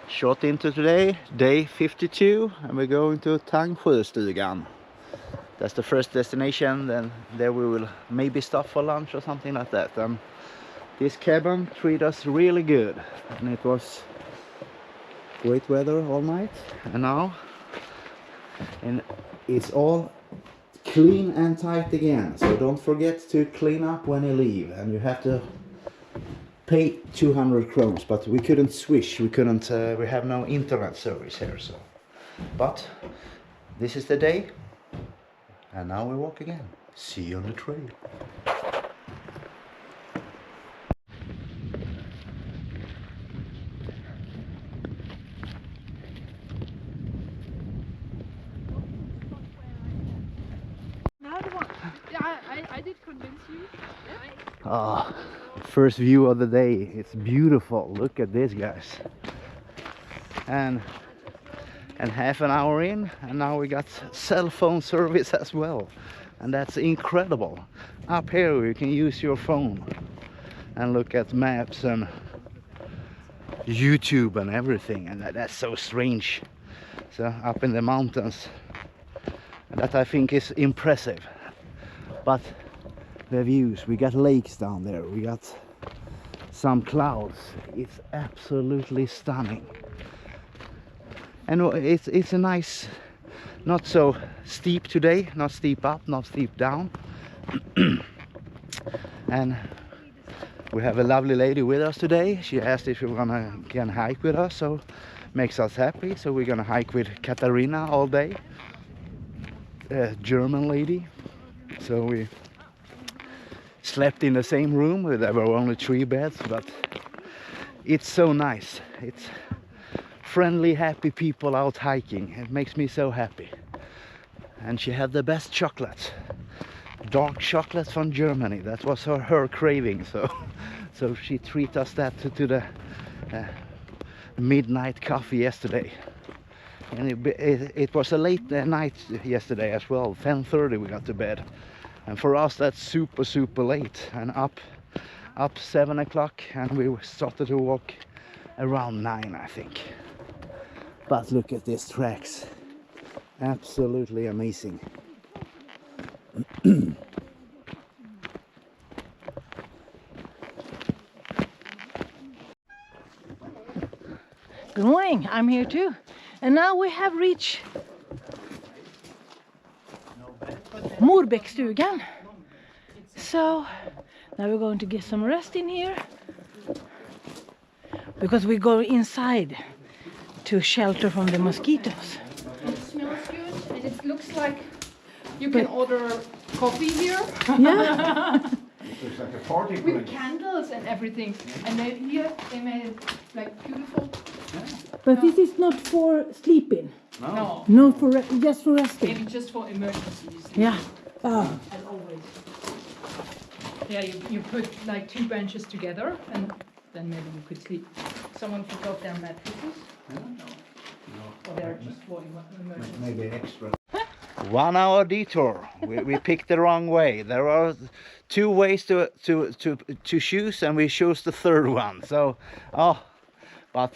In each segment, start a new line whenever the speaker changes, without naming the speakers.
Short into today, day 52, and we're going to Treriksröset. That's the first destination, then there we will maybe stop for lunch or something like that. This cabin treated us really good, and it was great weather all night, and now it's all clean and tight again, so don't forget to clean up when you leave, and you have to pay 200 crowns, but we couldn't switch, we have no internet service here, so but this is the day, and now we walk again. See you on the trail.
I did convince you.
First view of the day. It's beautiful. Look at this, guys. And half an hour in, and now we got cell phone service as well, and that's incredible. Up here you can use your phone and look at maps and YouTube and everything, and that's so strange. So up in the mountains, and that I think is impressive. But the views, we got lakes down there, we got some clouds. It's absolutely stunning, and it's a nice, not so steep today, not steep up, not steep down. And we have a lovely lady with us today. She asked if we can hike with us, so makes us happy. So we're gonna hike with Katarina all day, a German lady. So we slept in the same room. There were only 3 beds, but it's so nice. It's friendly, happy people out hiking. It makes me so happy. And she had the best chocolate, dark chocolate from Germany. That was her craving. So she treated us that to the midnight coffee yesterday. And it was a late night yesterday as well. 10:30 we got to bed, and for us that's super late. And up 7 o'clock, and we started to walk around 9, I think. But look at these tracks, absolutely amazing.
Good morning, I'm here too. And now we have reached Morbäckstugan. So now we're going to get some rest in here, because we go inside to shelter from the mosquitoes.
It smells good, and it looks like you can order coffee here.
Yeah.
It looks like a party place.
With candles and everything. And then here they made it like beautiful.
But this is not for sleeping.
No.
No, just for resting.
Maybe just for emergencies.
Yeah.
As always. Yeah, you put like 2 benches together, and then maybe you could sleep. Someone forgot their mattresses.
No.
Or they're just for emergencies.
Maybe extra. 1 hour detour. We picked the wrong way. There are 2 ways to choose, and we chose the 3rd one. So, but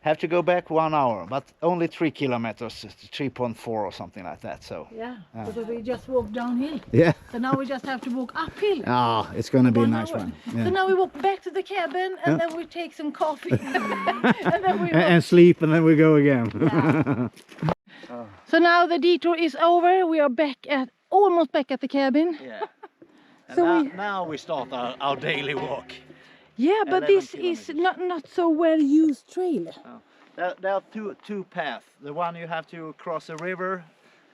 have to go back 1 hour, but only 3 kilometers, 3.4 or something like that. So
Yeah, because we just walked downhill.
yeah.
So now we just have to walk uphill.
It's gonna be a
1
nice
hour.
one.
So
Yeah.
now we walk back to the cabin, and then we take some coffee. And then we
And sleep, and then we go again.
Yeah. So now the detour is over. We are almost back at the cabin.
Yeah. And
So
now we start our daily walk.
Yeah, but
11
this
kilometers.
is not so well used trail.
There are two paths. The one you have to cross a river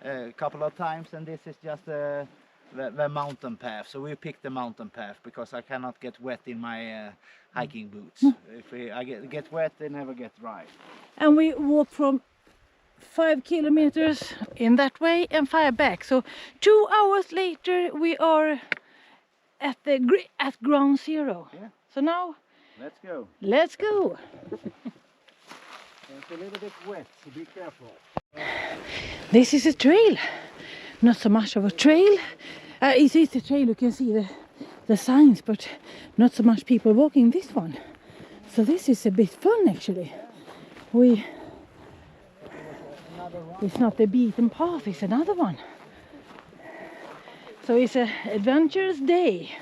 a couple of times, and this is just the mountain path. So we picked the mountain path because I cannot get wet in my hiking boots. If I get wet, they never get dry.
And we walk from 5 kilometers in that way and 5 back. So 2 hours later we are at ground zero.
Yeah.
So now
Let's go.
let's go.
It's a little bit wet, so be careful.
This is a trail. Not so much of a trail. It is a trail, you can see the signs, but not so much people walking this one. So this is a bit fun actually. it's not the beaten path, it's another one. So it's an adventurous day.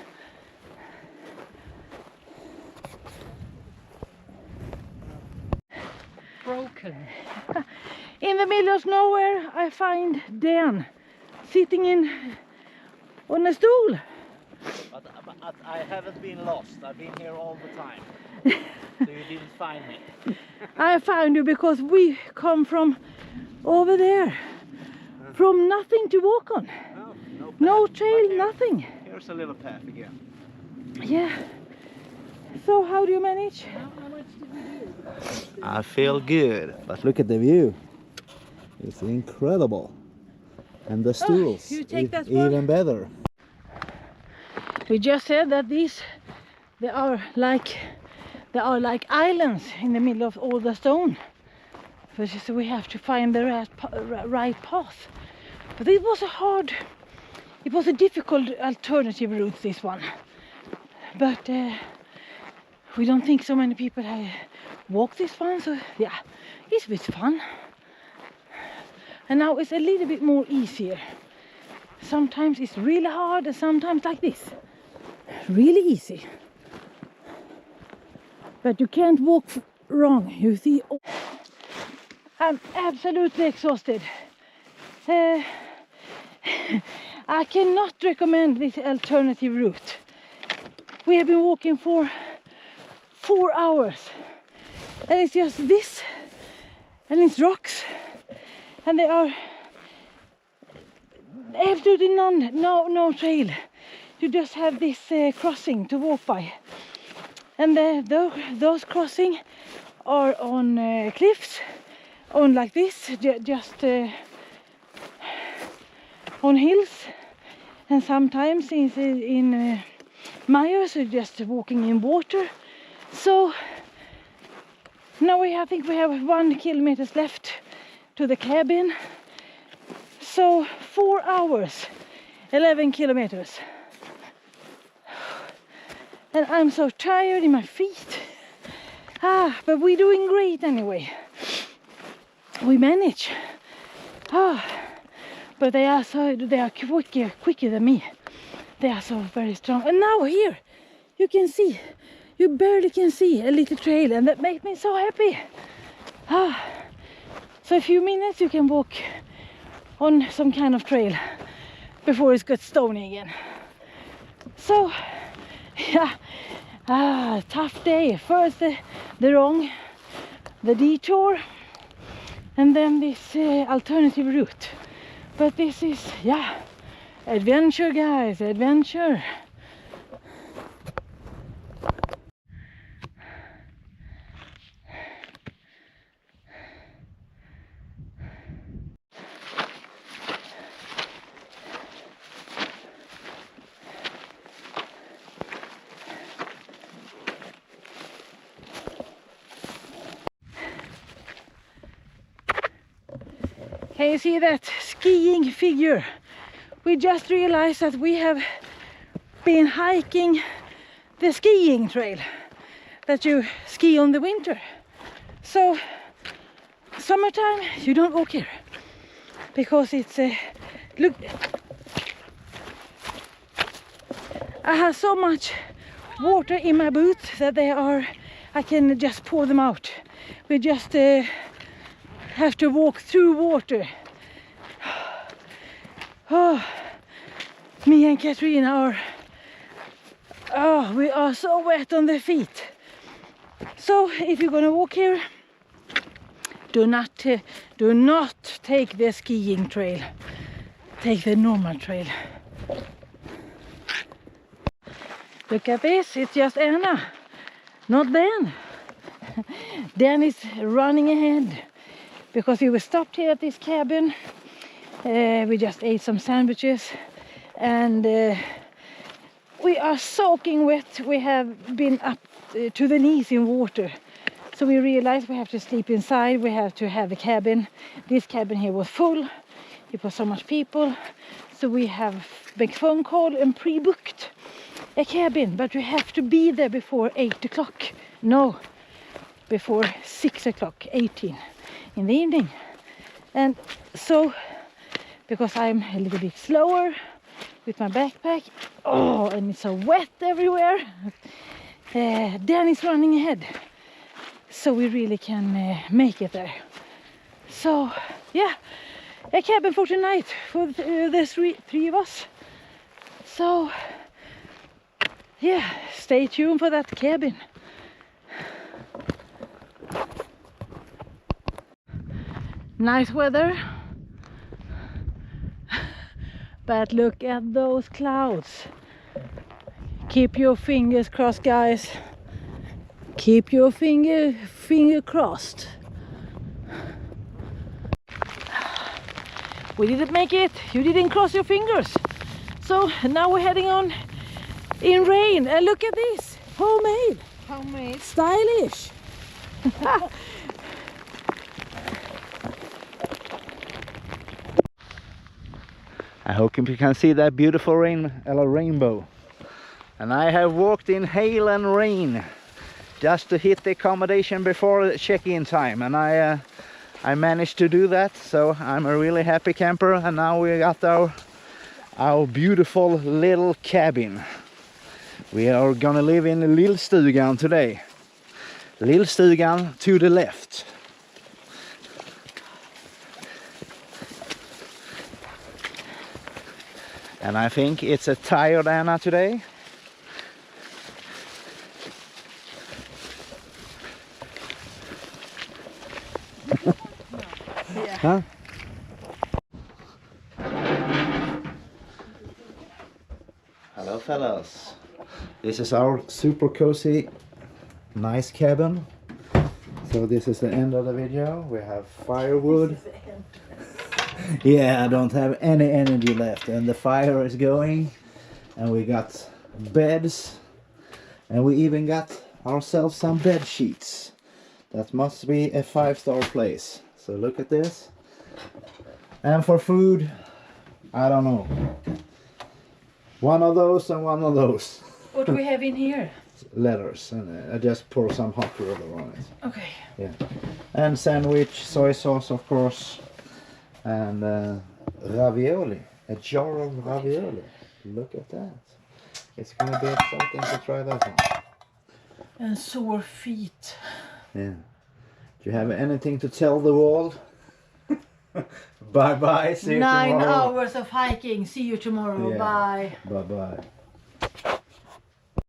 Broken.
In the middle of nowhere, I find Dan sitting on a stool.
But I haven't been lost. I've been here all the time. So you didn't find me.
I found you because we come from over there. From nothing to walk on. No trail, nothing.
Here's a little path again.
Yeah. So how do you manage?
I feel good. But look at the view. It's incredible. And the stools,
you take that one.
even better.
We just said that they are like islands in the middle of all the stone. So we have to find the right path. But it was a difficult alternative route, this one. But we don't think so many people have walked this one, so yeah, it's a bit fun. And now it's a little bit more easier. Sometimes it's really hard and sometimes like this. Really easy. But you can't walk wrong, you see. I'm absolutely exhausted. I cannot recommend this alternative route. We have been walking for 4 hours. And it's just this. And it's rocks. And they are absolutely no trail. You just have this crossing to walk by. And those crossing are on cliffs, on like this, just on hills, and sometimes in mires, so just walking in water. So now I think we have 1 kilometer left to the cabin. So 4 hours, 11 kilometers. And I'm so tired in my feet. But we're doing great anyway. We manage. But they are quicker than me. They are so very strong. And now here, you can see, you barely can see a little trail, and that makes me so happy. So a few minutes you can walk on some kind of trail before it gets stony again. So yeah, tough day. First the detour, and then this alternative route. But this is, yeah, adventure, guys, adventure. Can you see that skiing figure? We just realized that we have been hiking the skiing trail that you ski on the winter. So summertime you don't walk here because it's look, I have so much water in my boots that I can just pour them out. We just have to walk through water. Me and Katrina we are so wet on the feet. So if you're gonna walk here, do not take the skiing trail. Take the normal trail. Look at this, it's just Anna, not Dan. Dan is running ahead because we were stopped here at this cabin. We just ate some sandwiches and we are soaking wet. We have been up to the knees in water. So we realized we have to sleep inside. We have to have a cabin. This cabin here was full. It was so much people. So we have made phone call and pre-booked a cabin. But we have to be there before 8 o'clock. No. before 6 o'clock, 18 in the evening. And so, because I'm a little bit slower with my backpack, oh, and it's so wet everywhere, Dan is running ahead, so we really can make it there. So yeah, a cabin for tonight for the three of us. So yeah, stay tuned for that cabin. Nice weather, but look at those clouds. Keep your fingers crossed, guys. Keep your finger crossed. We didn't make it. You didn't cross your fingers. So now we're heading on in rain. And look at this, homemade.
Homemade.
Stylish.
I hope you can see that beautiful rainbow. And I have walked in hail and rain just to hit the accommodation before the check-in time, and I managed to do that, so I'm a really happy camper. And now we got our beautiful little cabin. We are gonna live in Lillstugan today. Lillstugan to the left. And I think it's a tired Anna today.
Yeah.
Huh? Hello fellas. This is our super cozy, nice cabin. So this is the end of the video. We have firewood. Yeah, I don't have any energy left, and the fire is going, and we got beds, and we even got ourselves some bed sheets. That must be a 5-star place. So look at this. And for food, I don't know, one of those and one of those.
What do we have in here?
Letters, and I just pour some hot water on it.
Okay.
Yeah, and sandwich, soy sauce of course, and ravioli, a jar of ravioli. Look at that. It's gonna be exciting to try that one.
And sore feet.
Yeah. Do you have anything to tell the world? Bye bye. See you
9
tomorrow.
hours of hiking. See you tomorrow.
Yeah.
Bye.
Bye bye.